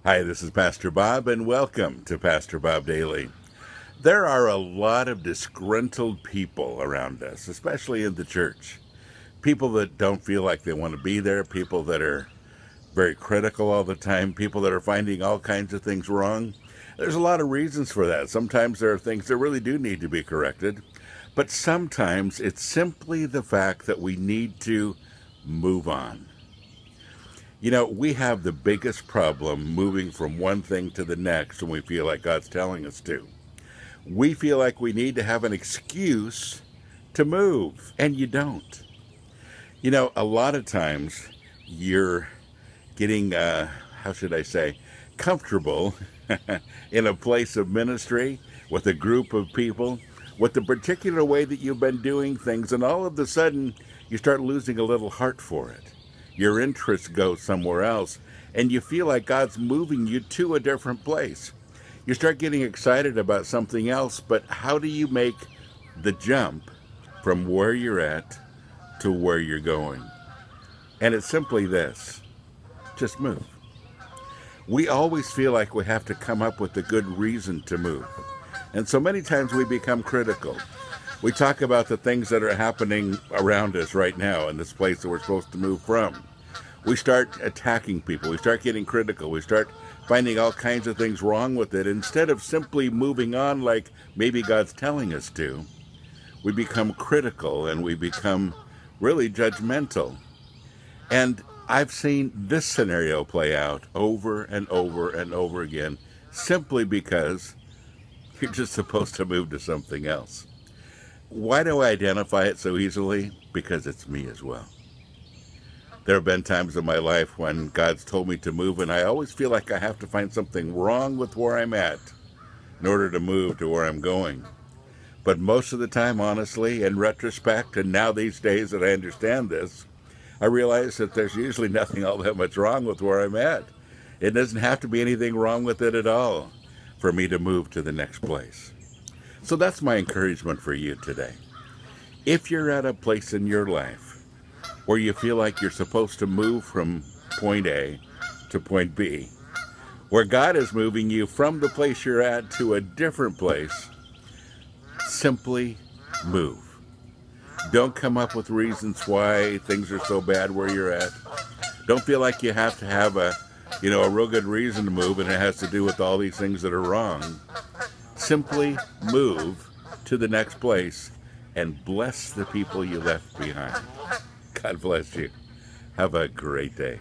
Hi, this is Pastor Bob, and welcome to Pastor Bob Daily. There are a lot of disgruntled people around us, especially in the church. People that don't feel like they want to be there, people that are very critical all the time, people that are finding all kinds of things wrong. There's a lot of reasons for that. Sometimes there are things that really do need to be corrected, but sometimes it's simply the fact that we need to move on. You know, we have the biggest problem moving from one thing to the next when we feel like God's telling us to. We feel like we need to have an excuse to move, and you don't. You know, a lot of times you're getting, how should I say, comfortable in a place of ministry with a group of people, with the particular way that you've been doing things, and all of a sudden you start losing a little heart for it. Your interests go somewhere else, and you feel like God's moving you to a different place. You start getting excited about something else, but how do you make the jump from where you're at to where you're going? And it's simply this: just move. We always feel like we have to come up with a good reason to move. And so many times we become critical. We talk about the things that are happening around us right now in this place that we're supposed to move from. We start attacking people. We start getting critical. We start finding all kinds of things wrong with it. Instead of simply moving on like maybe God's telling us to, we become critical and we become really judgmental. And I've seen this scenario play out over and over and over again simply because you're just supposed to move to something else. Why do I identify it so easily? Because it's me as well. There have been times in my life when God's told me to move, and I always feel like I have to find something wrong with where I'm at in order to move to where I'm going. But most of the time, honestly, in retrospect, and now these days that I understand this, I realize that there's usually nothing all that much wrong with where I'm at. It doesn't have to be anything wrong with it at all for me to move to the next place. So that's my encouragement for you today. If you're at a place in your life where you feel like you're supposed to move from point A to point B, where God is moving you from the place you're at to a different place, simply move. Don't come up with reasons why things are so bad where you're at. Don't feel like you have to have a real good reason to move and it has to do with all these things that are wrong. Simply move to the next place and bless the people you left behind. God bless you. Have a great day.